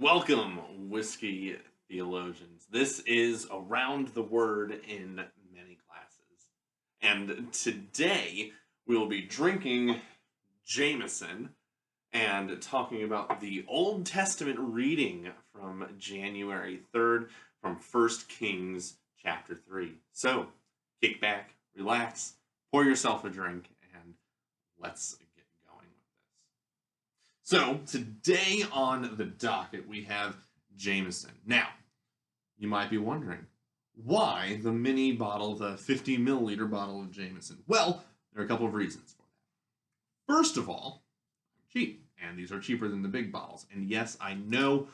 Welcome, whiskey theologians. This is Around the Word in Many Classes. And today we will be drinking Jameson and talking about the Old Testament reading from January 3rd from 1 Kings chapter 3. So, kick back, relax, pour yourself a drink, and let's get going with this. So, today on the docket we have Jameson. Now, you might be wondering, why the mini bottle, the 50 milliliter bottle of Jameson? Well, there are a couple of reasons for that. First of all, cheap, and these are cheaper than the big bottles. And yes, I know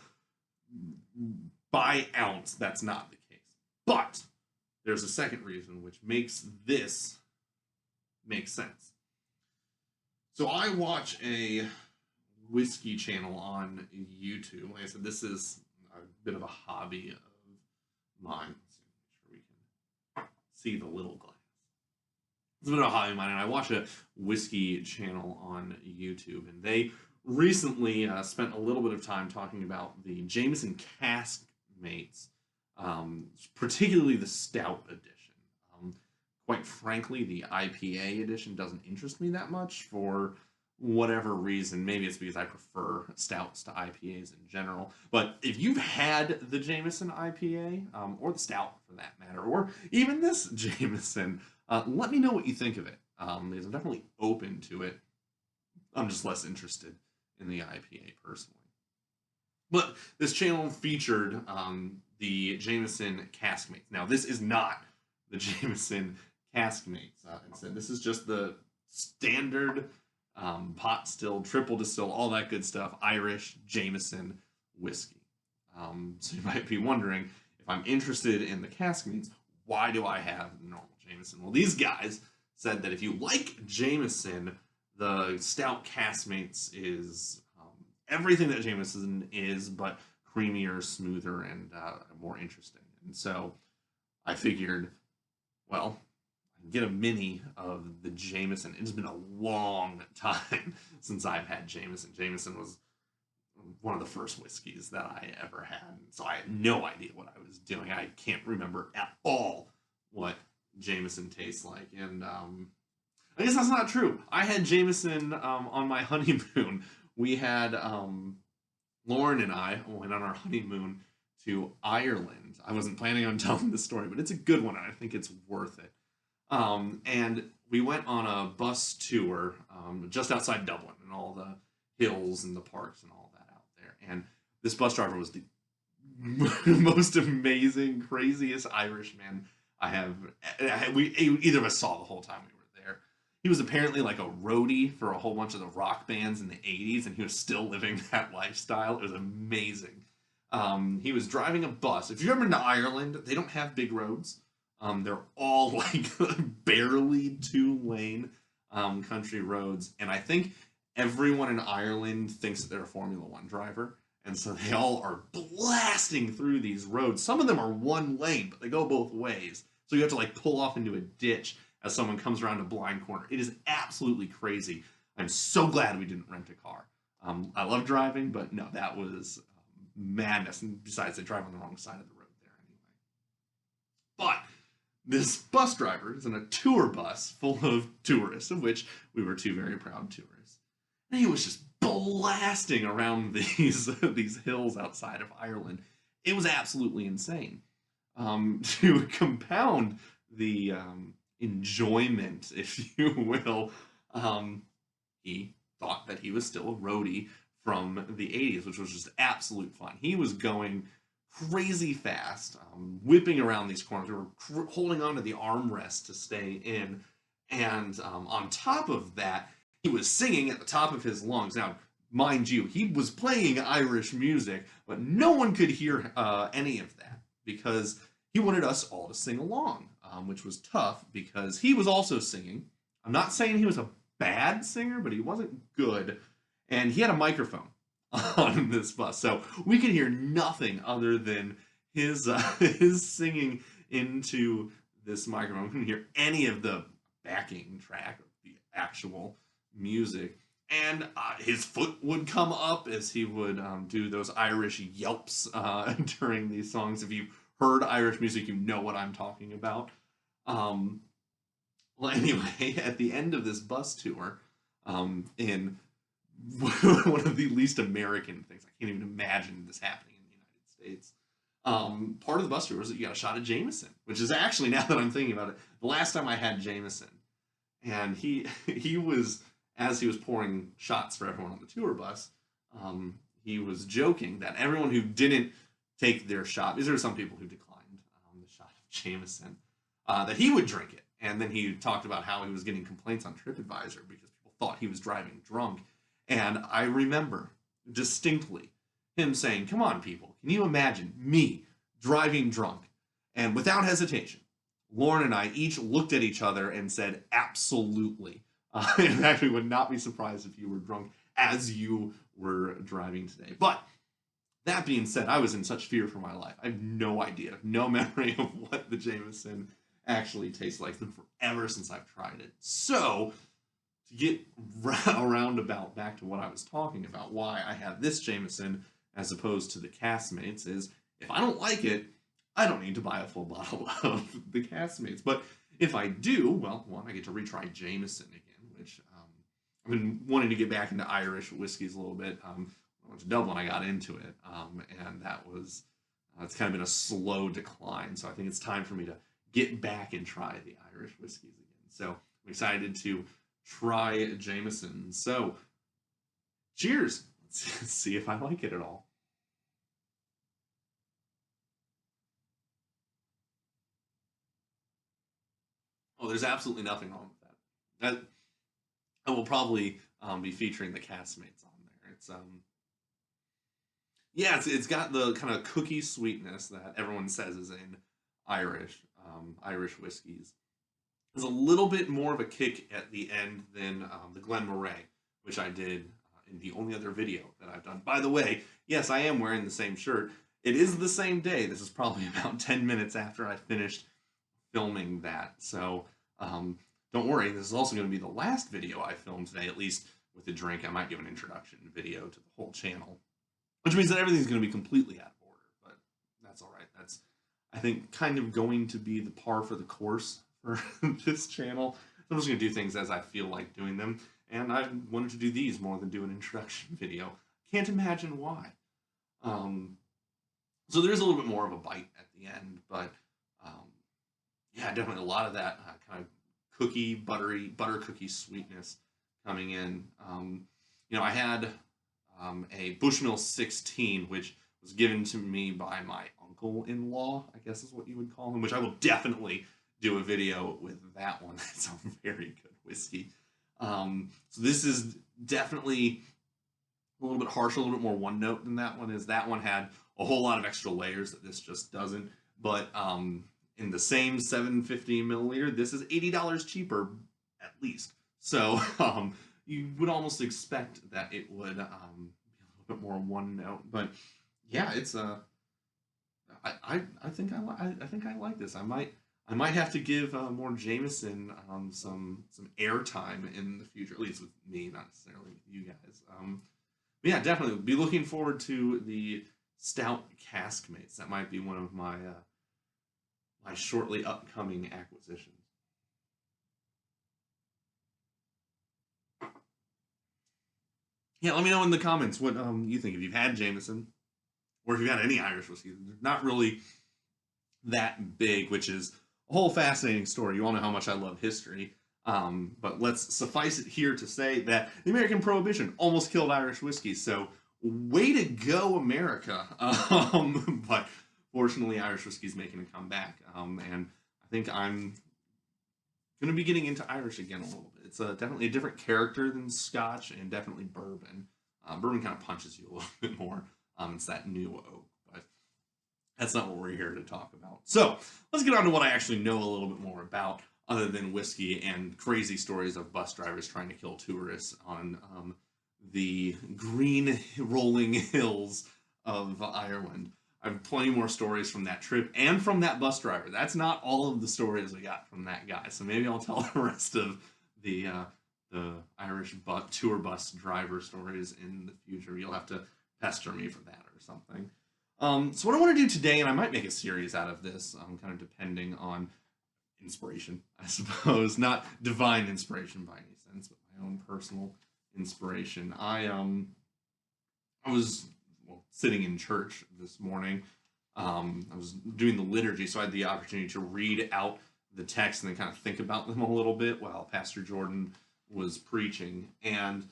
by ounce that's not the case. But there's a second reason which makes this make sense. So I watch a whiskey channel on YouTube. Like I said, this is a bit of a hobby of mine. Let's make sure we can see the little glass. It's a bit of a hobby of mine, and I watch a whiskey channel on YouTube, and they recently spent a little bit of time talking about the Jameson cask mates, particularly the stout edition. Quite frankly, the IPA edition doesn't interest me that much for whatever reason. Maybe it's because I prefer stouts to IPAs in general. But if you've had the Jameson IPA, or the stout for that matter, or even this Jameson, let me know what you think of it. Because I'm definitely open to it. I'm just less interested in the IPA personally. But this channel featured the Jameson Caskmates. Now, this is not the Jameson Caskmates. Instead, this is just the standard pot still, triple distill, all that good stuff, Irish Jameson whiskey. So you might be wondering, if I'm interested in the Caskmates, why do I have normal Jameson? Well, these guys said that if you like Jameson, the stout Caskmates is everything that Jameson is, but creamier, smoother, and more interesting. And so I figured, well, I can get a mini of the Jameson. It's been a long time since I've had Jameson. Jameson was one of the first whiskeys that I ever had, so I had no idea what I was doing. I can't remember at all what Jameson tastes like, and I guess that's not true. I had Jameson on my honeymoon. We had Lauren and I went on our honeymoon to Ireland. I wasn't planning on telling the story, but it's a good one, and I think it's worth it. And we went on a bus tour just outside Dublin, and all the hills and the parks and all that out there. And this bus driver was the most amazing, craziest Irishman I have. Either of us saw the whole time we were there. He was apparently like a roadie for a whole bunch of the rock bands in the 80s, and he was still living that lifestyle. It was amazing. He was driving a bus. If you've ever been to Ireland, they don't have big roads. They're all like barely 2-lane country roads. And I think everyone in Ireland thinks that they're a Formula One driver. And so they all are blasting through these roads. Some of them are 1 lane, but they go both ways. So you have to like pull off into a ditch as someone comes around a blind corner. It is absolutely crazy. I'm so glad we didn't rent a car. I love driving, but no, that was madness. And besides, they drive on the wrong side of the road there anyway. But this bus driver is in a tour bus full of tourists, of which we were 2 very proud tourists. And he was just blasting around these hills outside of Ireland. It was absolutely insane. To compound the enjoyment, if you will, he thought that he was still a roadie from the 80s, which was just absolute fun. He was going crazy fast, whipping around these corners. We were holding onto the armrest to stay in, and on top of that, he was singing at the top of his lungs. Now, mind you, he was playing Irish music, but no one could hear any of that because he wanted us all to sing along, which was tough because he was also singing. I'm not saying he was a bad singer, but he wasn't good, and he had a microphone on this bus, so we could hear nothing other than his singing into this microphone. We couldn't hear any of the backing track of the actual music. and his foot would come up as he would do those Irish yelps during these songs. If you've heard Irish music, you know what I'm talking about. Um, well, anyway, at the end of this bus tour, in one of the least American things, I can't even imagine this happening in the United States. Part of the bus tour was that you got a shot of Jameson, which is actually, now that I'm thinking about it, the last time I had Jameson, and he was, as he was pouring shots for everyone on the tour bus, he was joking that everyone who didn't take their shot, because there were some people who declined the shot of Jameson, that he would drink it. And then he talked about how he was getting complaints on TripAdvisor because people thought he was driving drunk. And I remember distinctly him saying, "Come on, people, can you imagine me driving drunk?" And without hesitation, Lauren and I each looked at each other and said, "Absolutely." In fact, we would not be surprised if you were drunk as you were driving today. But that being said, I was in such fear for my life. I have no idea, no memory of what the Jameson actually tastes like. It's been forever since I've tried it. So, to get around about back to what I was talking about, why I have this Jameson as opposed to the Castmates is, if I don't like it, I don't need to buy a full bottle of the Castmates. But if I do, well, one, I get to retry Jameson again, which I've been wanting to get back into Irish whiskeys a little bit. When I went to Dublin, I got into it, and that was, it's kind of been a slow decline. So I think it's time for me to get back and try the Irish whiskeys again. So I'm excited to try Jameson. So, cheers. Let's see if I like it at all. Oh, there's absolutely nothing wrong with that. I will probably be featuring the castmates on there. Yeah, it's got the kind of cookie sweetness that everyone says is in Irish whiskeys. There's a little bit more of a kick at the end than the Glen Moray, which I did in the only other video that I've done. By the way, yes, I am wearing the same shirt. It is the same day. This is probably about 10 minutes after I finished filming that. So don't worry, this is also going to be the last video I filmed today, at least with the drink. I might do an introduction video to the whole channel, which means that everything's going to be completely out of order, but that's all right. That's, I think, kind of going to be the par for the course for this channel. I'm just going to do things as I feel like doing them, and I wanted to do these more than do an introduction video. Can't imagine why. So there's a little bit more of a bite at the end, but yeah, definitely a lot of that kind of cookie, butter cookie sweetness coming in. I had a Bushmill 16, which was given to me by my uncle-in-law, I guess is what you would call him, which I will definitely do a video with that one. It's a very good whiskey. So this is definitely a little bit harsher, a little bit more one note than that one is. That one had a whole lot of extra layers that this just doesn't. But in the same 750 milliliter, this is $80 cheaper at least. So you would almost expect that it would be a little bit more one note. But yeah, it's I think I like this. I might have to give more Jameson some airtime in the future, at least with me, not necessarily with you guys. But yeah, definitely be looking forward to the Stout Caskmates. That might be one of my my shortly upcoming acquisitions. Yeah, let me know in the comments what you think, if you've had Jameson or if you've had any Irish whiskey. They're not really that big, which is a whole fascinating story. You all know how much I love history. But let's suffice it here to say that the American Prohibition almost killed Irish whiskey. So way to go, America. But fortunately, Irish whiskey is making a comeback. And I think I'm going to be getting into Irish again a little bit. It's definitely a different character than Scotch and definitely bourbon. Bourbon kind of punches you a little bit more. It's that new oak. But that's not what we're here to talk about. So let's get on to what I actually know a little bit more about, other than whiskey and crazy stories of bus drivers trying to kill tourists on the green rolling hills of Ireland. I have plenty more stories from that trip and from that bus driver. That's not all of the stories we got from that guy. So maybe I'll tell the rest of the the Irish tour bus driver stories in the future. You'll have to pester me for that or something. So what I want to do today, and I might make a series out of this, kind of depending on inspiration, I suppose, not divine inspiration by any sense, but my own personal inspiration. I was sitting in church this morning. I was doing the liturgy, so I had the opportunity to read out the text and then kind of think about them a little bit while Pastor Jordan was preaching. And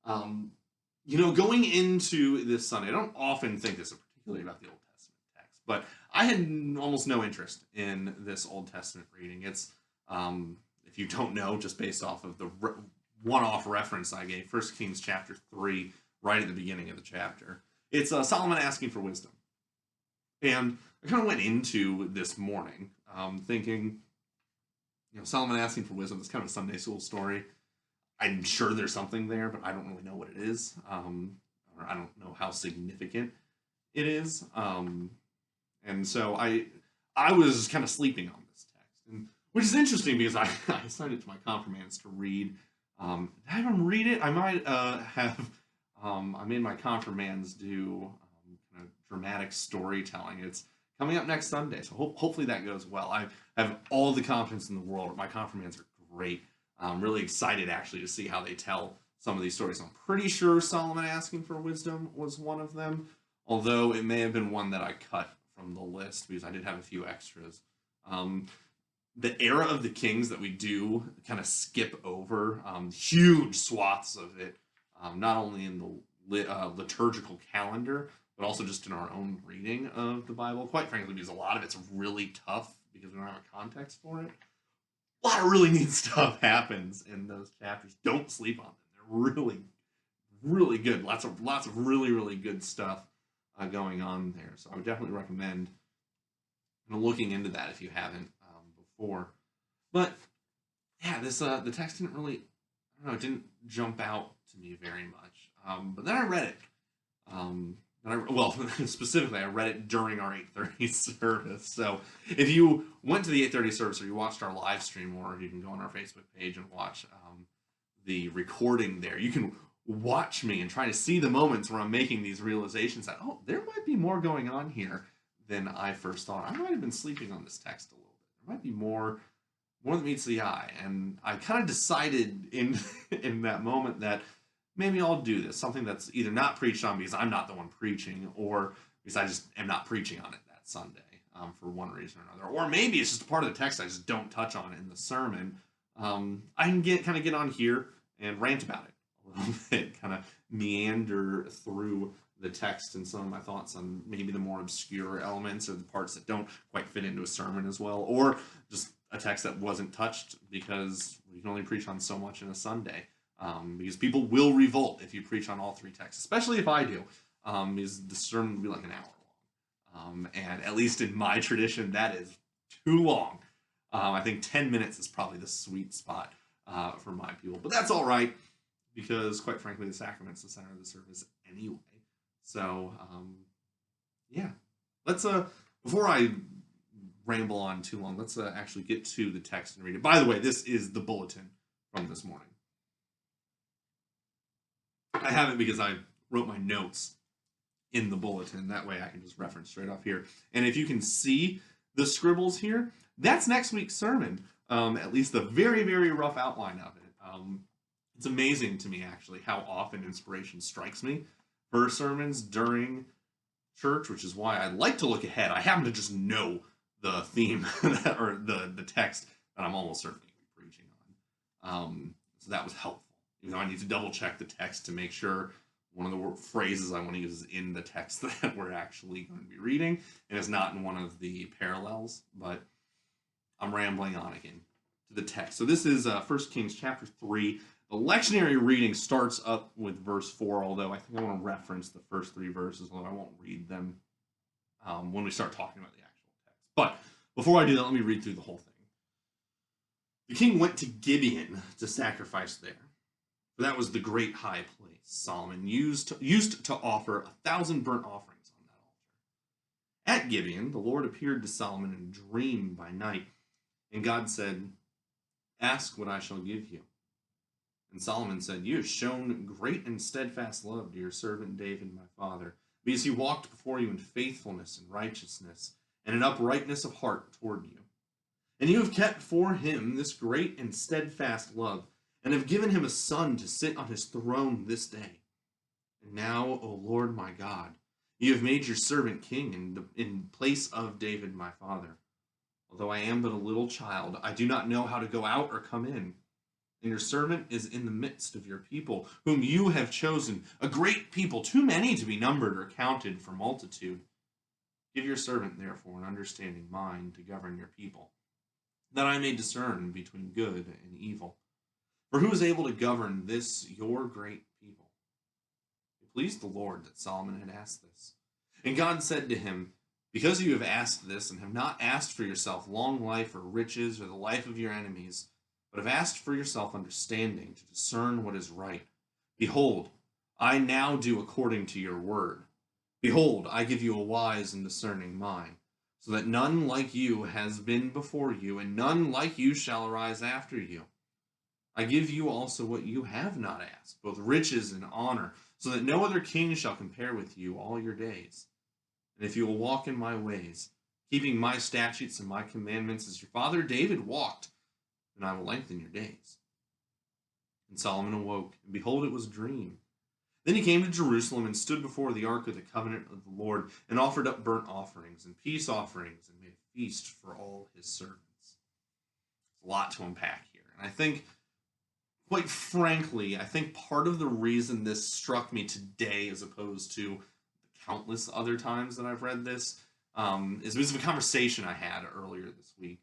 going into this Sunday, I don't often think this particularly about the Old Testament text, but I had almost no interest in this Old Testament reading. It's, if you don't know, just based off of the one-off reference I gave, 1 Kings chapter 3, right at the beginning of the chapter. It's Solomon asking for wisdom. And I kind of went into this morning thinking, Solomon asking for wisdom is kind of a Sunday school story. I'm sure there's something there, but I don't really know what it is. Or I don't know how significant it is. And so I was kind of sleeping on this text, which is interesting because I assigned it to my confirmands to read. Did I even read it? I might have. I made my confirmands do kind of dramatic storytelling. It's coming up next Sunday, so hopefully that goes well. I have all the confidence in the world. My confirmands are great. I'm really excited actually to see how they tell some of these stories. I'm pretty sure Solomon asking for wisdom was one of them, although it may have been one that I cut from the list because I did have a few extras. The era of the kings that we do kind of skip over, huge swaths of it, not only in the liturgical calendar, but also just in our own reading of the Bible. Quite frankly, because a lot of it's really tough because we don't have a context for it. A lot of really neat stuff happens in those chapters. Don't sleep on them. They're really, really good. Lots of really, really good stuff going on there. So I would definitely recommend looking into that if you haven't before. But yeah, this the text didn't really, I don't know, it didn't jump out to me very much. But then I read it. Specifically, I read it during our 8:30 service. So if you went to the 8:30 service or you watched our live stream, or you can go on our Facebook page and watch the recording there, you can watch me and try to see the moments where I'm making these realizations that, there might be more going on here than I first thought. I might have been sleeping on this text a little bit. There might be more that meets the eye. And I kind of decided in that moment that maybe I'll do this, something that's either not preached on because I'm not the one preaching, or because I just am not preaching on it that Sunday for one reason or another. Or maybe it's just a part of the text I just don't touch on in the sermon. I can get on here and rant about it a little bit, kind of meander through the text and some of my thoughts on maybe the more obscure elements or the parts that don't quite fit into a sermon as well, or just a text that wasn't touched because we can only preach on so much in a Sunday. Because people will revolt if you preach on all three texts, especially if I do, because the sermon will be like an hour long. And at least in my tradition, that is too long. I think 10 minutes is probably the sweet spot for my people. But that's all right, because quite frankly, the sacrament's the center of the service anyway. So, yeah. Let's, before I ramble on too long, let's actually get to the text and read it. By the way, this is the bulletin from this morning. I have it because I wrote my notes in the bulletin. That way I can just reference straight off here. And if you can see the scribbles here, that's next week's sermon. At least the very, very rough outline of it. It's amazing to me, actually, how often inspiration strikes me for sermons during church, which is why I like to look ahead. I happen to just know the theme or the text that I'm almost certainly going to be preaching on. So that was helpful. I need to double check the text to make sure one of the phrases I want to use is in the text that we're actually going to be reading, and it's not in one of the parallels, but I'm rambling on again to the text. So this is 1 Kings chapter 3. The lectionary reading starts up with verse 4, although I think I want to reference the first 3 verses, although I won't read them when we start talking about the actual text. But before I do that, let me read through the whole thing. The king went to Gibeon to sacrifice there. For that was the great high place Solomon used to offer 1,000 burnt offerings on that altar. At Gibeon, the Lord appeared to Solomon in a dream by night, and God said, "Ask what I shall give you." And Solomon said, "You have shown great and steadfast love to your servant David, my father, because he walked before you in faithfulness and righteousness and in uprightness of heart toward you. And you have kept for him this great and steadfast love, and have given him a son to sit on his throne this day. And now, O Lord my God, you have made your servant king in place of David my father. Although I am but a little child, I do not know how to go out or come in. And your servant is in the midst of your people, whom you have chosen, a great people, too many to be numbered or counted for multitude. Give your servant, therefore, an understanding mind to govern your people, that I may discern between good and evil. For who is able to govern this, your great people?" It pleased the Lord that Solomon had asked this. And God said to him, "Because you have asked this, and have not asked for yourself long life or riches or the life of your enemies, but have asked for yourself understanding to discern what is right, behold, I now do according to your word. Behold, I give you a wise and discerning mind, so that none like you has been before you, and none like you shall arise after you. I give you also what you have not asked, both riches and honor, so that no other king shall compare with you all your days. And if you will walk in my ways, keeping my statutes and my commandments as your father David walked, then I will lengthen your days." And Solomon awoke, and behold, it was a dream. Then he came to Jerusalem and stood before the ark of the covenant of the Lord, and offered up burnt offerings and peace offerings, and made a feast for all his servants. There's a lot to unpack here. And I think, quite frankly, I think part of the reason this struck me today as opposed to the countless other times that I've read this is because of a conversation I had earlier this week.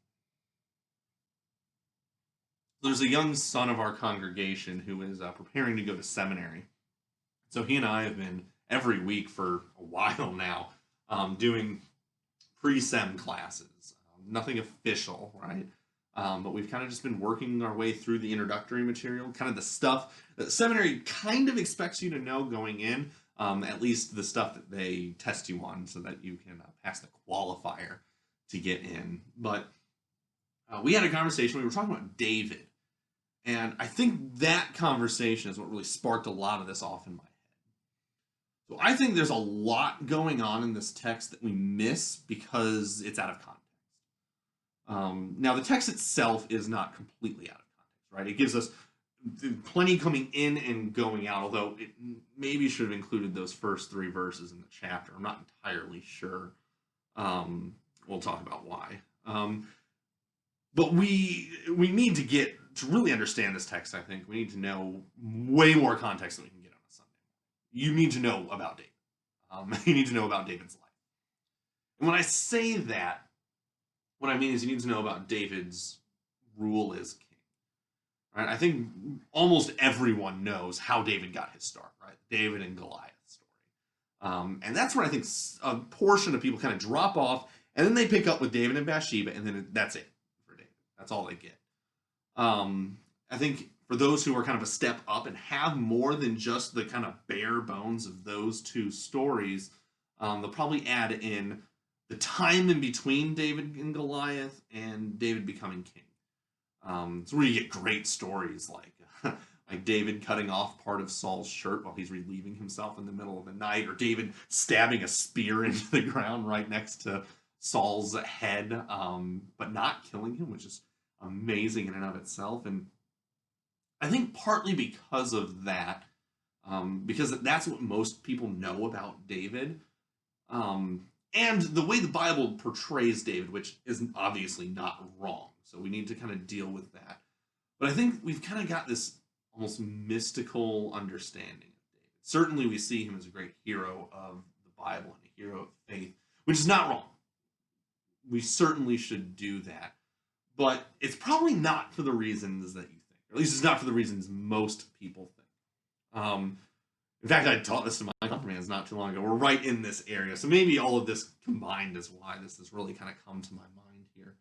There's a young son of our congregation who is preparing to go to seminary. So he and I have been every week for a while now doing pre-sem classes. Nothing official, right? But we've kind of just been working our way through the introductory material, kind of the stuff that seminary kind of expects you to know going in, at least the stuff that they test you on so that you can pass the qualifier to get in. But we had a conversation, we were talking about David. And I think that conversation is what really sparked a lot of this off in my head. So I think there's a lot going on in this text that we miss because it's out of context. Now, the text itself is not completely out of context, right? It gives us plenty coming in and going out, although it maybe should have included those first 3 verses in the chapter. I'm not entirely sure. We'll talk about why. But we need to really understand this text, I think, we need to know way more context than we can get on a Sunday. You need to know about David. You need to know about David's life. And when I say that, what I mean is you need to know about David's rule as king. Right? I think almost everyone knows how David got his start, right? David and Goliath story. And that's where I think a portion of people kind of drop off, and then they pick up with David and Bathsheba, and then that's it for David. That's all they get. I think for those who are kind of a step up and have more than just the kind of bare bones of those 2 stories, they'll probably add in the time in between David and Goliath and David becoming king. It's where you get great stories like David cutting off part of Saul's shirt while he's relieving himself in the middle of the night, or David stabbing a spear into the ground right next to Saul's head, but not killing him, which is amazing in and of itself. And I think partly because of that, because that's what most people know about David, and the way the Bible portrays David, which is obviously not wrong, so we need to kind of deal with that. But I think we've kind of got this almost mystical understanding of David. Certainly we see him as a great hero of the Bible and a hero of faith, which is not wrong. We certainly should do that. But it's probably not for the reasons that you think. Or at least it's not for the reasons most people think. In fact, I taught this to my confirmands not too long ago. We're right in this area. So maybe all of this combined is why this has really kind of come to my mind here.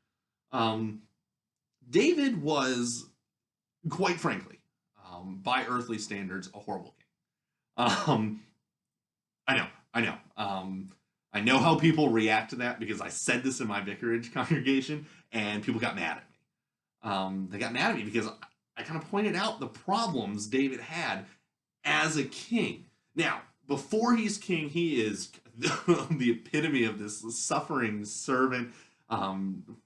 David was, quite frankly, by earthly standards, a horrible king. I know. I know how people react to that because I said this in my vicarage congregation and people got mad at me. They got mad at me because I kind of pointed out the problems David had as a king. Now, before he's king, he is the epitome of this suffering servant.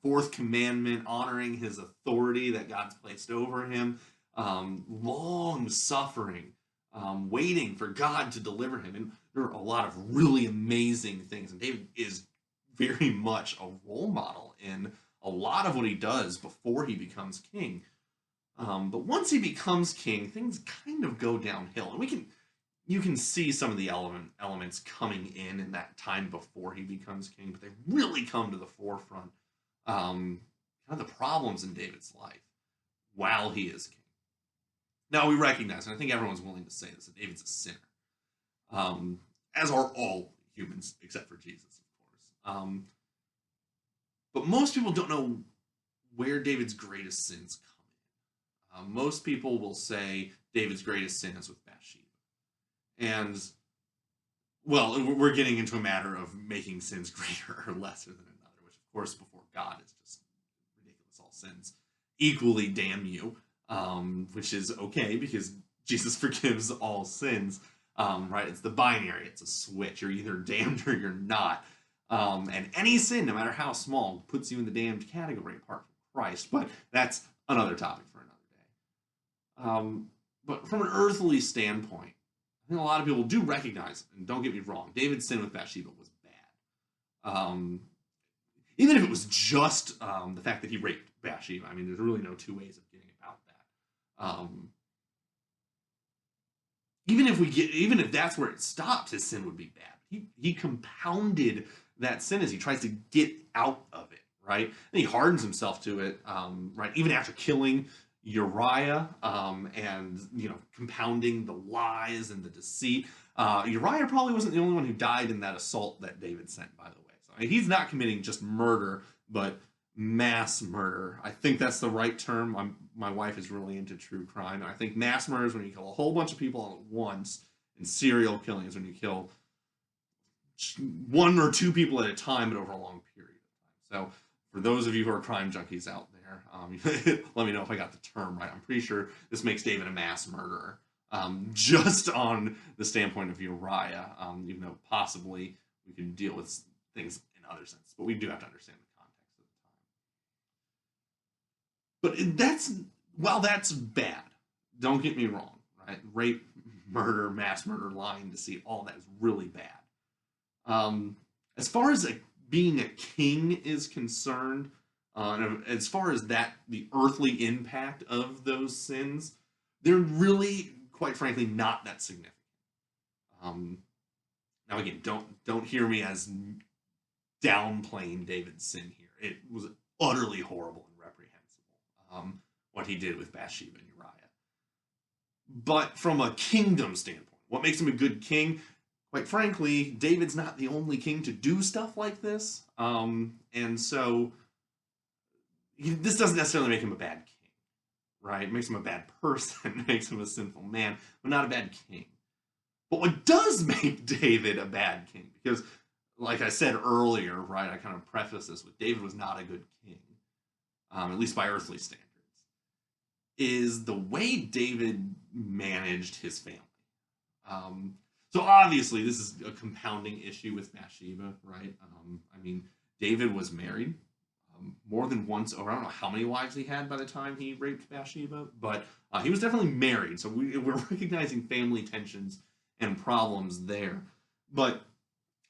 Fourth commandment, honoring his authority that God's placed over him. Long suffering, waiting for God to deliver him. And there are a lot of really amazing things. And David is very much a role model in a lot of what he does before he becomes king. But once he becomes king, things kind of go downhill, and you can see some of the elements coming in that time before he becomes king, but they really come to the forefront. Kind of the problems in David's life while he is king. Now we recognize, and I think everyone's willing to say this, that David's a sinner, as are all humans except for Jesus, of course. But most people don't know where David's greatest sins come in. Most people will say David's greatest sin is with Bathsheba. And, well, we're getting into a matter of making sins greater or lesser than another, which, of course, before God is just ridiculous. All sins equally damn you, which is okay because Jesus forgives all sins, right? It's the binary. It's a switch. You're either damned or you're not. And any sin, no matter how small, puts you in the damned category apart from Christ. But that's another topic for another day. But from an earthly standpoint, I think a lot of people do recognize, and don't get me wrong, David's sin with Bathsheba was bad. Even if it was just the fact that he raped Bathsheba, I mean, there's really no two ways of getting about that. Even if that's where it stopped, his sin would be bad. He compounded that sin as he tries to get out of it, right? And he hardens himself to it, right? Even after killing Uriah, and compounding the lies and the deceit. Uriah probably wasn't the only one who died in that assault that David sent, by the way. So he's not committing just murder, but mass murder. I think that's the right term. My wife is really into true crime, and I think mass murder is when you kill a whole bunch of people all at once, and serial killing is when you kill one or two people at a time, but over a long period of time. So for those of you who are crime junkies out there, let me know if I got the term right. I'm pretty sure this makes David a mass murderer, just on the standpoint of Uriah, even though possibly we can deal with things in other sense, but we do have to understand the context of the time. But while that's bad, don't get me wrong, right? Rape, murder, mass murder, lying, deceit, all that is really bad. As far as being a king is concerned, as far as the earthly impact of those sins, they're really, quite frankly, not that significant. Now again, don't hear me as downplaying David's sin here. It was utterly horrible and reprehensible, what he did with Bathsheba and Uriah. But from a kingdom standpoint, what makes him a good king? Quite frankly, David's not the only king to do stuff like this, and so this doesn't necessarily make him a bad king, right? It makes him a bad person, it makes him a sinful man, but not a bad king. But what does make David a bad king, because like I said earlier, right, I kind of prefaced this with David was not a good king, at least by earthly standards, is the way David managed his family. So obviously this is a compounding issue with Bathsheba, right? I mean, David was married more than once over. I don't know how many wives he had by the time he raped Bathsheba, but he was definitely married. So we're recognizing family tensions and problems there. But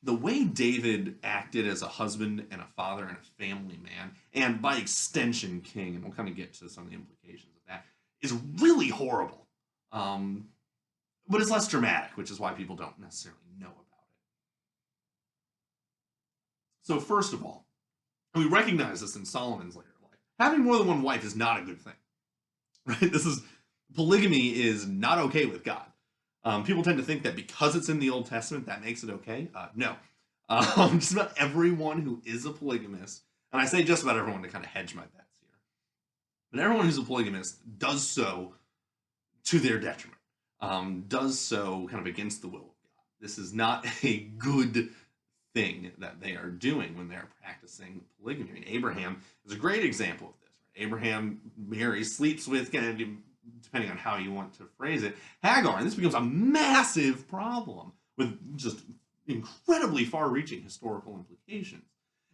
the way David acted as a husband and a father and a family man, and by extension king, and we'll kind of get to some of the implications of that, is really horrible. But it's less dramatic, which is why people don't necessarily know about it. So first of all, we recognize this in Solomon's later life. Having more than one wife is not a good thing, right? Polygamy is not okay with God. People tend to think that because it's in the Old Testament, that makes it okay. No. Just about everyone who is a polygamist, and I say just about everyone to kind of hedge my bets here, but everyone who's a polygamist does so to their detriment, does so kind of against the will of God. This is not a good thing that they are doing when they're practicing polygamy. I mean, Abraham is a great example of this. Right? Abraham marries, sleeps with kind of depending on how you want to phrase it, Hagar. And this becomes a massive problem with just incredibly far-reaching historical implications.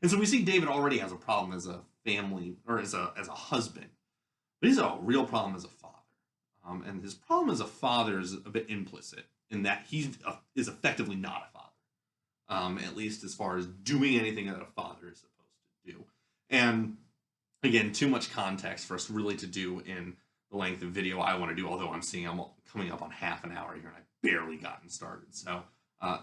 And so we see David already has a problem as a family, or as a husband, but he's a real problem as a father. And his problem as a father is a bit implicit in that he is effectively not a father, at least as far as doing anything that a father is supposed to do. And again, too much context for us really to do in the length of video I want to do, although I'm seeing I'm coming up on half an hour here and I've barely gotten started. So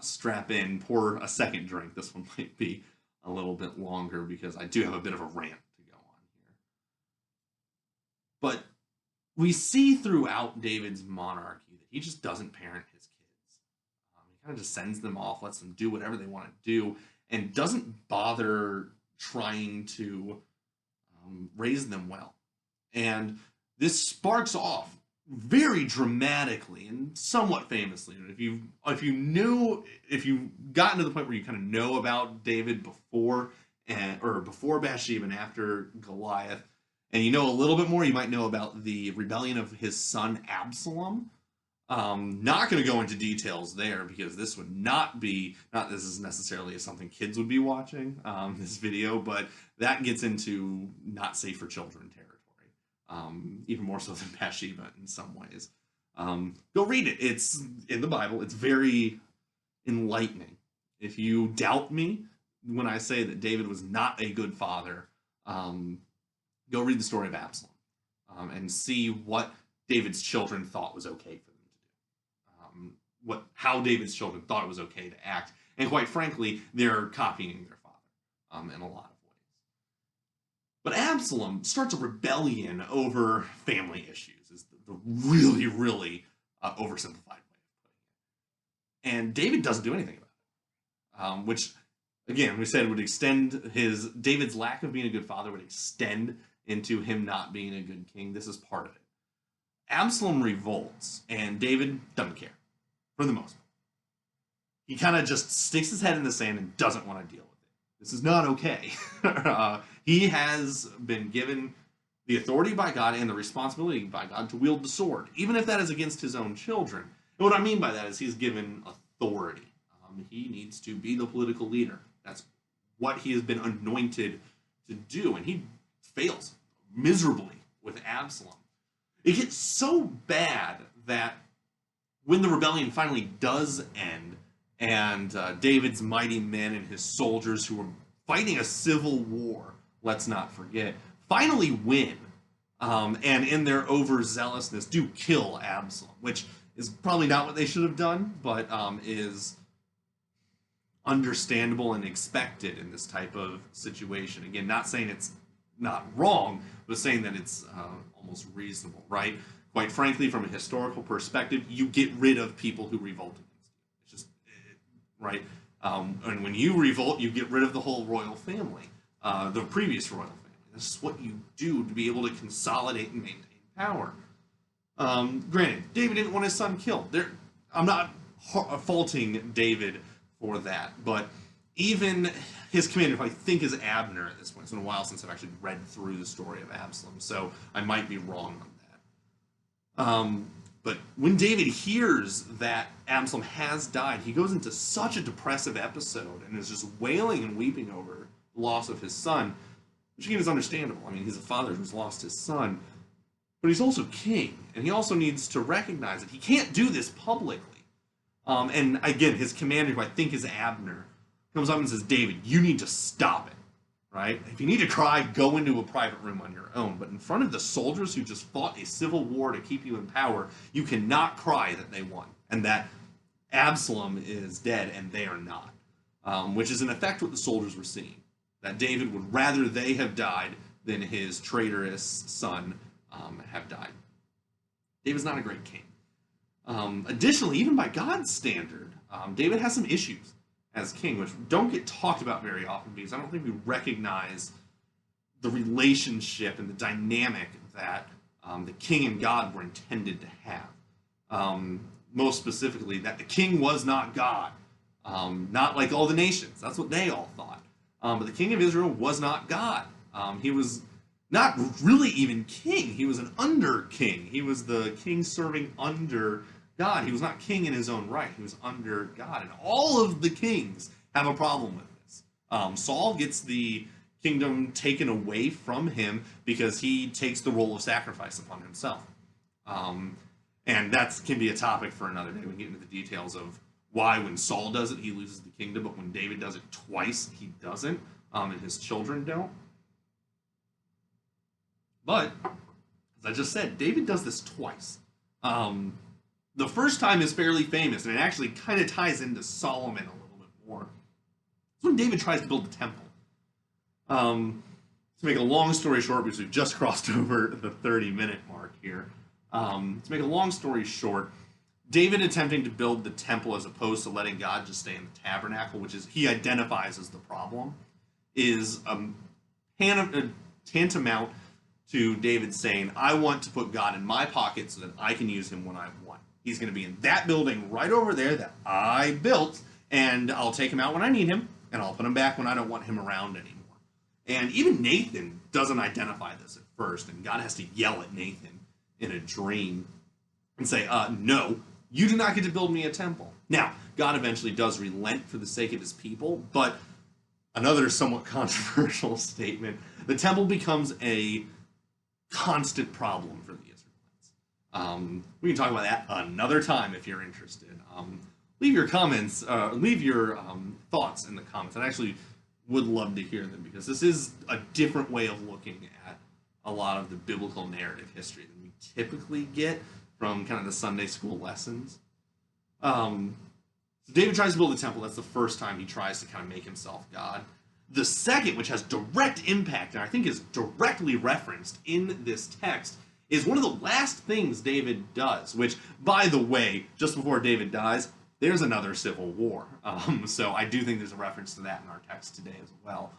strap in, pour a second drink. This one might be a little bit longer because I do have a bit of a rant to go on here. But we see throughout David's monarchy that he just doesn't parent his kids. He kind of just sends them off, lets them do whatever they want to do, and doesn't bother trying to raise them well. And this sparks off very dramatically and somewhat famously. If you've gotten to the point where you kind of know about David before Bathsheba and after Goliath, and you know a little bit more, you might know about the rebellion of his son Absalom. Not going to go into details there because this would this is necessarily something kids would be watching, this video, but that gets into not safe for children territory, even more so than Bathsheba in some ways. Go read it. It's in the Bible. It's very enlightening. If you doubt me when I say that David was not a good father, go read the story of Absalom and see what David's children thought was okay for them to do. How David's children thought it was okay to act. And quite frankly, they're copying their father in a lot of ways. But Absalom starts a rebellion over family issues, is the really, really oversimplified way of putting it. And David doesn't do anything about it, which, again, we said would extend David's lack of being a good father would extend into him not being a good king. This is part of it. Absalom revolts, and David doesn't care, for the most part. He kind of just sticks his head in the sand and doesn't want to deal with it. This is not okay. He has been given the authority by God and the responsibility by God to wield the sword, even if that is against his own children. And what I mean by that is he's given authority. He needs to be the political leader. That's what he has been anointed to do, and he fails miserably with Absalom. It gets so bad that when the rebellion finally does end, and David's mighty men and his soldiers who were fighting a civil war, let's not forget, finally win, and in their overzealousness do kill Absalom, which is probably not what they should have done, but is understandable and expected in this type of situation. Again, not saying it's not wrong, but saying that it's almost reasonable, right? Quite frankly, from a historical perspective, you get rid of people who revolt against you. It's just, right? And when you revolt, you get rid of the whole royal family, the previous royal family. This is what you do to be able to consolidate and maintain power. Granted, David didn't want his son killed. I'm not faulting David for that, but even his commander, who I think is Abner at this point, it's been a while since I've actually read through the story of Absalom, so I might be wrong on that. But when David hears that Absalom has died, he goes into such a depressive episode and is just wailing and weeping over the loss of his son, which again is understandable. I mean, he's a father who's lost his son, but he's also king, and he also needs to recognize that he can't do this publicly. And again, his commander, who I think is Abner, comes up and says, David, you need to stop it, right? If you need to cry, go into a private room on your own. But in front of the soldiers who just fought a civil war to keep you in power, you cannot cry that they won and that Absalom is dead and they are not, which is in effect what the soldiers were seeing, that David would rather they have died than his traitorous son have died. David's not a great king. Additionally, even by God's standard, David has some issues as king, which don't get talked about very often because I don't think we recognize the relationship and the dynamic that the king and God were intended to have. Most specifically, that the king was not God, not like all the nations. That's what they all thought. But the king of Israel was not God. He was not really even king. He was an under king. He was the king serving under God. He was not king in his own right. He was under God. And all of the kings have a problem with this. Saul gets the kingdom taken away from him because he takes the role of sacrifice upon himself. Um, and that can be a topic for another day. We can get into the details of why when Saul does it, he loses the kingdom, but when David does it twice, he doesn't, and his children don't. But, as I just said, David does this twice. The first time is fairly famous, and it actually kind of ties into Solomon a little bit more. It's when David tries to build the temple. To make a long story short, because we've just crossed over the 30-minute mark here, to make a long story short, David attempting to build the temple as opposed to letting God just stay in the tabernacle, which is he identifies as the problem, is tantamount to David saying, I want to put God in my pocket so that I can use him when I want. He's going to be in that building right over there that I built, and I'll take him out when I need him, and I'll put him back when I don't want him around anymore. And even Nathan doesn't identify this at first, and God has to yell at Nathan in a dream and say, no, you do not get to build me a temple. Now, God eventually does relent for the sake of his people, but another somewhat controversial statement, the temple becomes a constant problem for the Israelites. We can talk about that another time if you're interested. Leave your comments, leave your thoughts in the comments. I actually would love to hear them because this is a different way of looking at a lot of the biblical narrative history than we typically get from kind of the Sunday school lessons. So David tries to build a temple. That's the first time he tries to kind of make himself God. The second, which has direct impact, and I think is directly referenced in this text, is one of the last things David does, which, by the way, just before David dies, there's another civil war. So I do think there's a reference to that in our text today as well.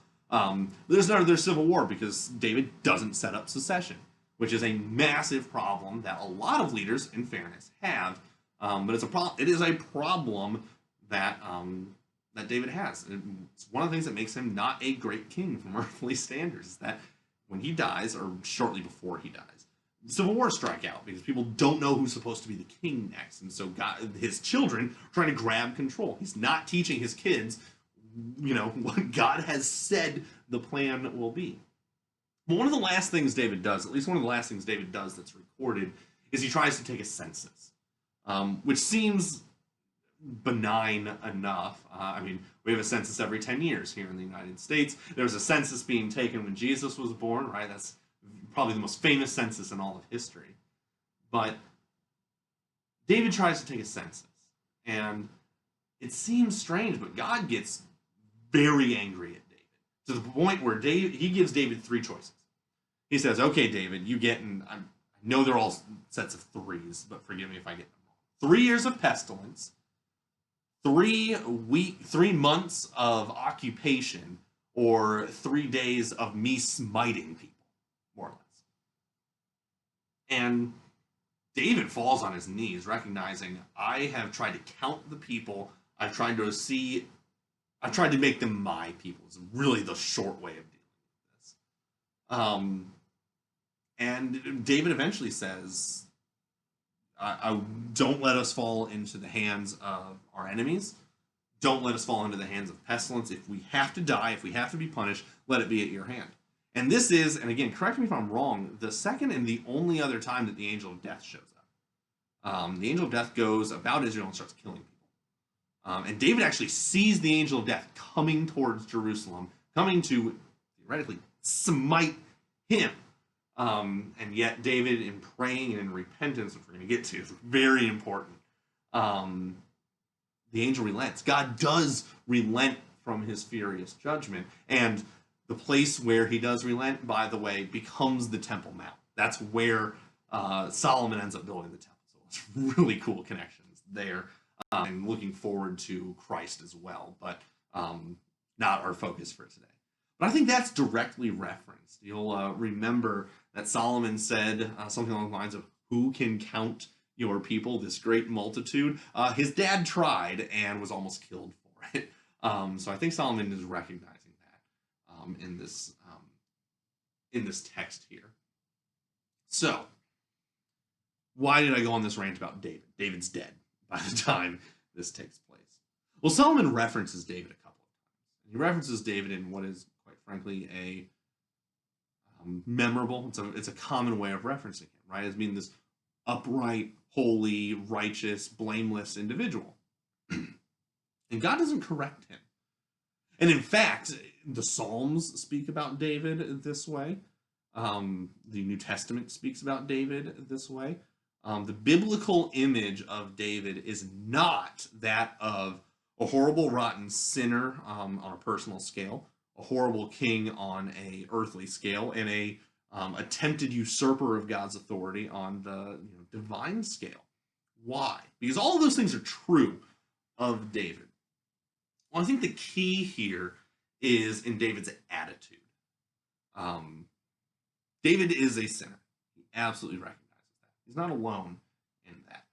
There's another civil war because David doesn't set up secession, which is a massive problem that a lot of leaders, in fairness, have. But it is a problem that that David has. It's one of the things that makes him not a great king from earthly standards, is that when he dies, or shortly before he dies, civil wars strike out because people don't know who's supposed to be the king next. And so his children are trying to grab control. He's not teaching his kids, what God has said the plan will be. But one of the last things David does, at least one of the last things David does that's recorded, is he tries to take a census, which seems benign enough. We have a census every 10 years here in the United States. There was a census being taken when Jesus was born, right? That's probably the most famous census in all of history. But David tries to take a census, and it seems strange, but God gets very angry at David, to the point where he gives David three choices. He says, okay, David, you get, and I know they're all sets of threes, but forgive me if I get them wrong. 3 years of pestilence, 3 months of occupation, or 3 days of me smiting people, more or less. And David falls on his knees, recognizing, I have tried to count the people. I've tried to make them my people. It's really the short way of dealing with this. And David eventually says, I don't let us fall into the hands of our enemies. Don't let us fall into the hands of pestilence. If we have to die, if we have to be punished, let it be at your hand. And this is, and again, correct me if I'm wrong, the second and the only other time that the angel of death shows up. The angel of death goes about Israel and starts killing people. And David actually sees the angel of death coming towards Jerusalem, coming to, theoretically, smite him. And yet David, in praying and in repentance, which we're going to get to, is very important. The angel relents. God does relent from his furious judgment. And the place where he does relent, by the way, becomes the Temple Mount. That's where Solomon ends up building the temple. So it's really cool connections there. And looking forward to Christ as well, but not our focus for today. But I think that's directly referenced. You'll remember that Solomon said something along the lines of, who can count your people, this great multitude? His dad tried and was almost killed for it. So I think Solomon is recognizing that in this in this text here. So, why did I go on this rant about David? David's dead by the time this takes place. Well, Solomon references David a couple of times. He references David in what is, quite frankly, a memorable, it's a common way of referencing him, right? As being this upright, holy, righteous, blameless individual. And God doesn't correct him. And in fact, the Psalms speak about David this way. The New Testament speaks about David this way. The biblical image of David is not that of a horrible, rotten sinner on a personal scale, a horrible king on a earthly scale, and a attempted usurper of God's authority on the divine scale. Why? Because all of those things are true of David. Well, I think the key here is in David's attitude. David is a sinner. He absolutely recognizes that. He's not alone in that.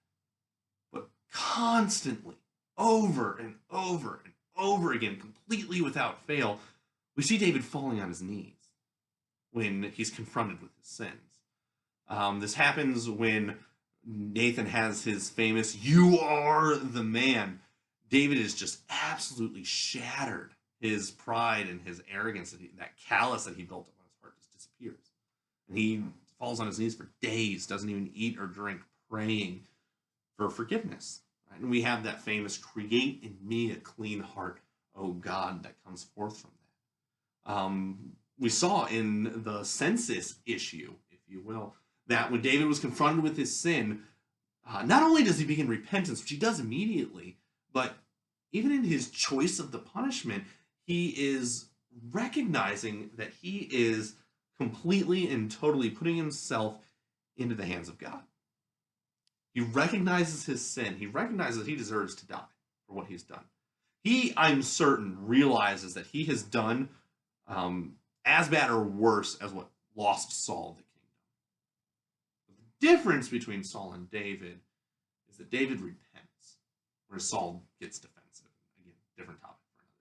But constantly, over and over and over again, completely without fail, we see David falling on his knees when he's confronted with his sins. This happens when Nathan has his famous, "You are the man." David is just absolutely shattered. His pride and his arrogance, that callous that he built up on his heart, just disappears. And he falls on his knees for days, doesn't even eat or drink, praying for forgiveness. Right? And we have that famous, "Create in me a clean heart, O God," that comes forth from that. We saw in the census issue, if you will, that when David was confronted with his sin, not only does he begin repentance, which he does immediately, but even in his choice of the punishment, he is recognizing that he is completely and totally putting himself into the hands of God. He recognizes his sin. He recognizes that he deserves to die for what he's done. He, I'm certain, realizes that he has done as bad or worse as what lost Saul the kingdom. The difference between Saul and David is that David repents, whereas Saul gets defensive. Again, different topic for another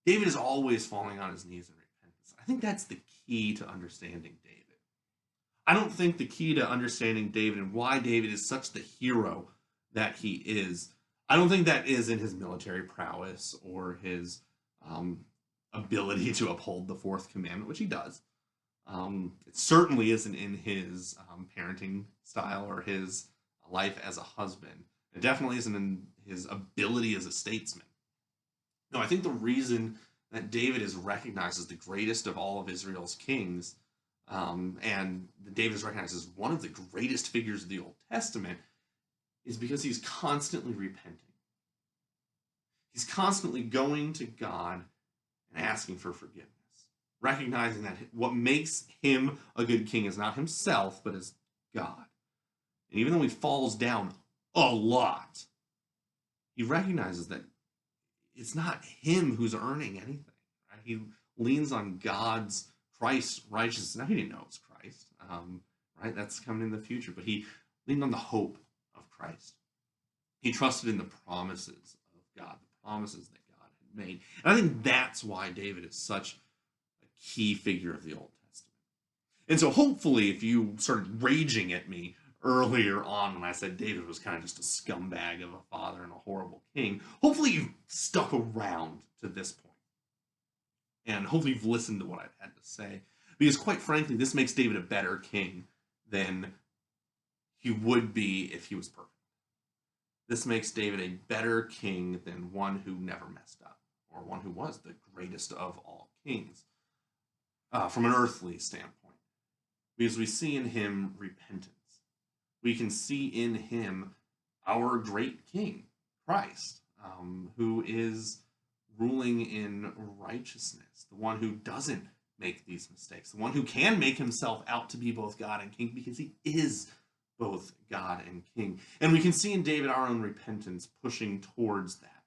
day. David is always falling on his knees in repentance. I think that's the key to understanding David. I don't think the key to understanding David and why David is such the hero that he is, I don't think that is in his military prowess or his ability to uphold the fourth commandment, which he does. It certainly isn't in his parenting style or his life as a husband. It definitely isn't in his ability as a statesman. No, I think the reason that David is recognized as the greatest of all of Israel's kings, and that David is recognized as one of the greatest figures of the Old Testament, is because he's constantly repenting. He's constantly going to God and asking for forgiveness, recognizing that what makes him a good king is not himself, but is God. And even though he falls down a lot, he recognizes that it's not him who's earning anything. Right? He leans on God's Christ's righteousness. Now, he didn't know it was Christ, right? That's coming in the future, but he leaned on the hope of Christ. He trusted in the promises of God, the promises that God had made. And I think that's why David is such a key figure of the Old Testament. And so hopefully, if you started raging at me earlier on when I said David was kind of just a scumbag of a father and a horrible king, hopefully you've stuck around to this point. And hopefully you've listened to what I've had to say. Because quite frankly, this makes David a better king than he would be if he was perfect. This makes David a better king than one who never messed up, or one who was the greatest of all kings, from an earthly standpoint. Because we see in him repentance. We can see in him our great king, Christ, who is ruling in righteousness, the one who doesn't make these mistakes, the one who can make himself out to be both God and king because he is both God and king. And we can see in David our own repentance pushing towards that.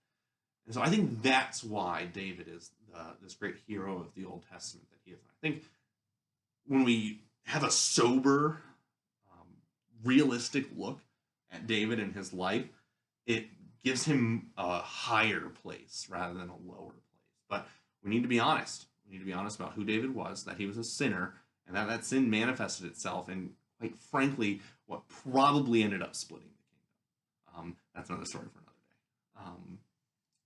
And so I think that's why David is this great hero of the Old Testament that he is. I think when we have a sober, realistic look at David and his life, it gives him a higher place rather than a lower place. But we need to be honest. We need to be honest about who David was, that he was a sinner, and that sin manifested itself in, quite frankly, what probably ended up splitting the kingdom. That's another story for another day.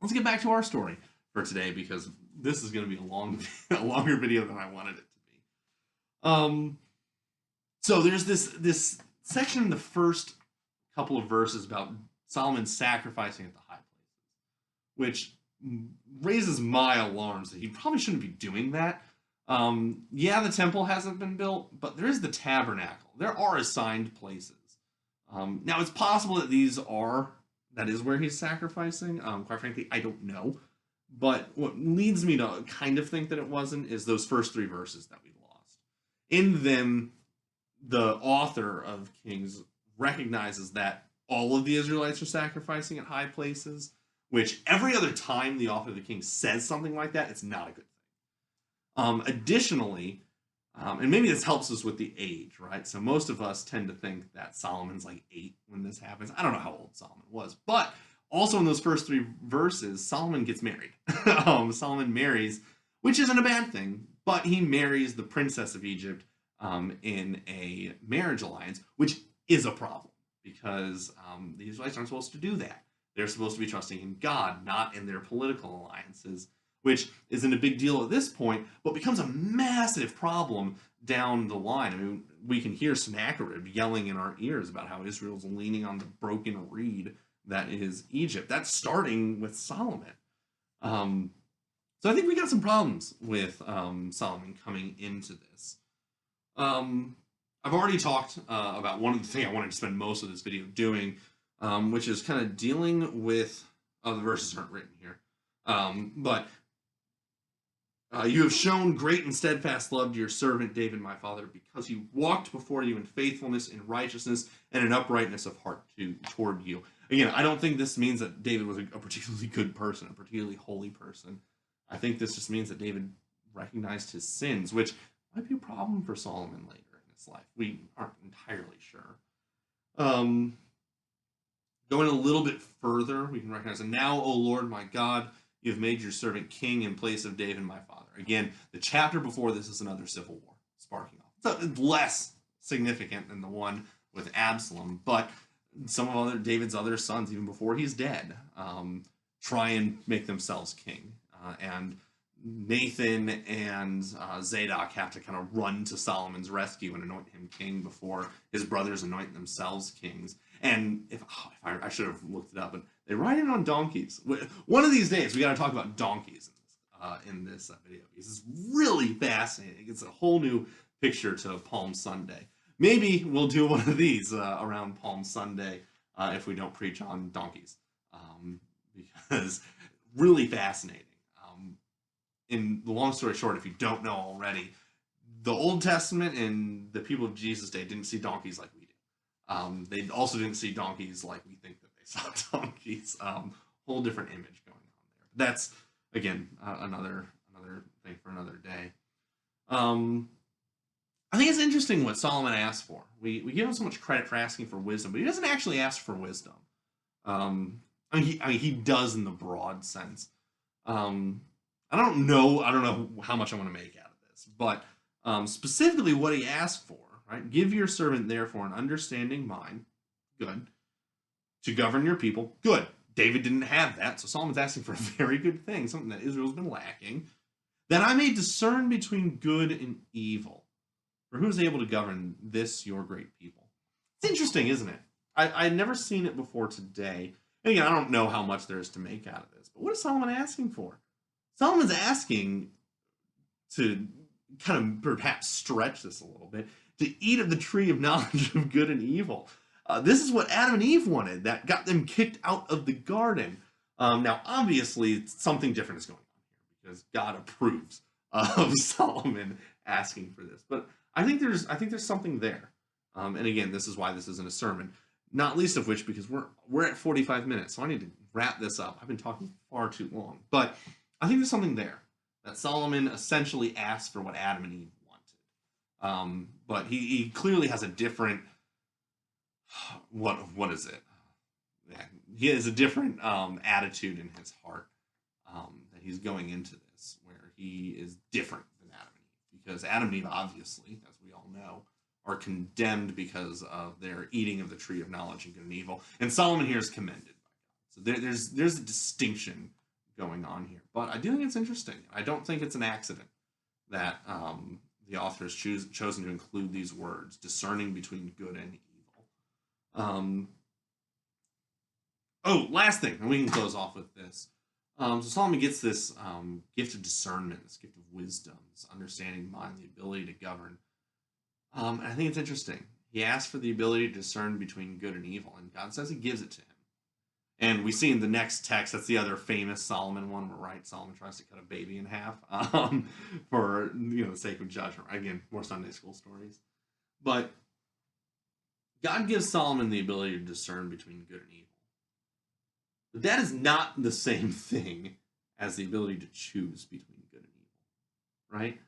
Let's get back to our story for today, because this is going to be a longer video than I wanted it to be. So there's this section in the first couple of verses about Solomon sacrificing at the high places, which raises my alarms that he probably shouldn't be doing that. Yeah, the temple hasn't been built, but there is the tabernacle. There are assigned places. Now, it's possible that that is where he's sacrificing. Quite frankly, I don't know. But what leads me to kind of think that it wasn't is those first 3 verses that we lost. In them, the author of Kings recognizes that all of the Israelites are sacrificing at high places, which every other time the author of the Kings says something like that, it's not a good thing. Additionally, and maybe this helps us with the age, right? So most of us tend to think that Solomon's like 8 when this happens. I don't know how old Solomon was, but also in those first 3 verses, Solomon gets married. Solomon marries, which isn't a bad thing, but he marries the princess of Egypt in a marriage alliance, which is a problem, because the Israelites aren't supposed to do that. They're supposed to be trusting in God, not in their political alliances, which isn't a big deal at this point, but becomes a massive problem down the line. I mean, we can hear Sennacherib yelling in our ears about how Israel's leaning on the broken reed that is Egypt. That's starting with Solomon. So I think we got some problems with Solomon coming into this. I've already talked about one of the things I wanted to spend most of this video doing, which is kind of dealing with, the verses aren't written here, but you have shown great and steadfast love to your servant David, my father, because he walked before you in faithfulness, in righteousness, and in uprightness of heart toward you. Again, I don't think this means that David was a particularly good person, a particularly holy person. I think this just means that David recognized his sins, which might be a problem for Solomon later in his life. We aren't entirely sure. Going a little bit further, we can recognize, and now, O Lord my God, you have made your servant king in place of David my father. Again, the chapter before this is another civil war sparking off. So it's less significant than the one with Absalom, but some of David's other sons, even before he's dead, try and make themselves king. And Nathan and Zadok have to kind of run to Solomon's rescue and anoint him king before his brothers anoint themselves kings. And I should have looked it up, but they ride in on donkeys. One of these days, we got to talk about donkeys in this video, because it's really fascinating. It's a whole new picture to Palm Sunday. Maybe we'll do one of these around Palm Sunday if we don't preach on donkeys, because really fascinating. In the long story short, if you don't know already, the Old Testament and the people of Jesus' day didn't see donkeys like we do. They also didn't see donkeys like we think that they saw donkeys. Whole different image going on there. But that's, again, another thing for another day. I think it's interesting what Solomon asked for. We give him so much credit for asking for wisdom, but he doesn't actually ask for wisdom. He does in the broad sense. I don't know how much I want to make out of this, but specifically what he asked for, right? Give your servant therefore an understanding mind, good, to govern your people, good. David didn't have that, so Solomon's asking for a very good thing, something that Israel's been lacking, that I may discern between good and evil. For who is able to govern this your great people? It's interesting, isn't it? I'd never seen it before today. And again, I don't know how much there is to make out of this, but what is Solomon asking for? Solomon's asking to kind of perhaps stretch this a little bit, to eat of the tree of knowledge of good and evil. This is what Adam and Eve wanted, that got them kicked out of the garden. Now, obviously, something different is going on here, because God approves of Solomon asking for this. But I think there's something there. And again, this is why this isn't a sermon. Not least of which because we're at 45 minutes, so I need to wrap this up. I've been talking far too long. But I think there's something there, that Solomon essentially asked for what Adam and Eve wanted. But he clearly has a different, what is it? Yeah, he has a different attitude in his heart that he's going into this, where he is different than Adam and Eve. Because Adam and Eve, obviously, as we all know, are condemned because of their eating of the tree of knowledge of good and evil. And Solomon here is commended by God. So there's a distinction going on here. But I do think it's interesting. I don't think it's an accident that the author has chosen to include these words, discerning between good and evil. Last thing, and we can close off with this. So Solomon gets this gift of discernment, this gift of wisdom, this understanding mind, the ability to govern. And I think it's interesting. He asks for the ability to discern between good and evil, and God says he gives it to him. And we see in the next text, that's the other famous Solomon one, where Solomon tries to cut a baby in half for the sake of judgment. Again, more Sunday school stories. But God gives Solomon the ability to discern between good and evil. But that is not the same thing as the ability to choose between good and evil, right?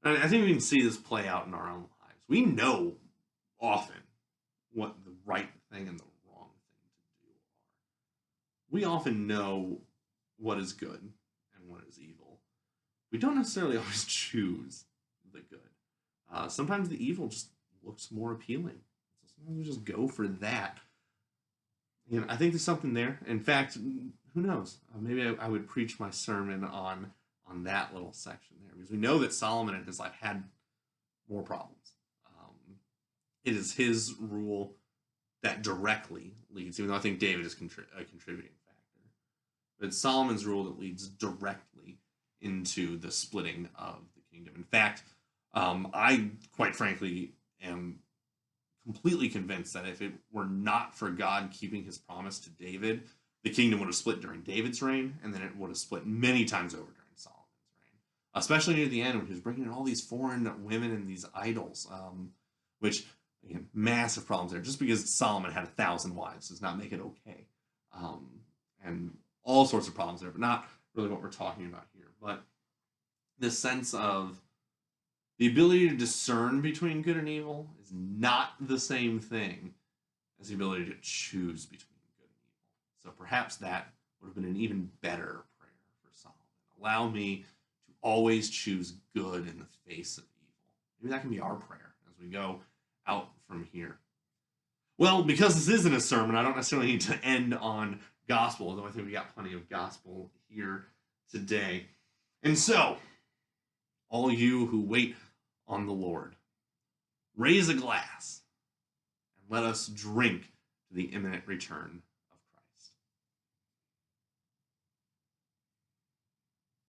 And I think we can see this play out in our own lives. We know often what the right thing and the wrong thing to do are. We often know what is good and what is evil. We don't necessarily always choose the good. Sometimes the evil just looks more appealing. So sometimes we just go for that. I think there's something there. In fact, who knows? Maybe I would preach my sermon on that little section there, because we know that Solomon in his life had more problems. It is his rule that directly leads, even though I think David is a contributing factor, but it's Solomon's rule that leads directly into the splitting of the kingdom. In fact, I quite frankly am completely convinced that if it were not for God keeping his promise to David, the kingdom would have split during David's reign, and then it would have split many times over during Solomon's reign, especially near the end when he was bringing in all these foreign women and these idols, which, again, massive problems there. Just because Solomon had 1,000 wives does not make it okay, and all sorts of problems there, but not really what we're talking about here. But this sense of the ability to discern between good and evil is not the same thing as the ability to choose between good and evil. So perhaps that would have been an even better prayer for Solomon. Allow me to always choose good in the face of evil. Maybe that can be our prayer as we go out from here. Well, because this isn't a sermon, I don't necessarily need to end on gospel, although I think we got plenty of gospel here today. And so, all you who wait on the Lord, raise a glass and let us drink to the imminent return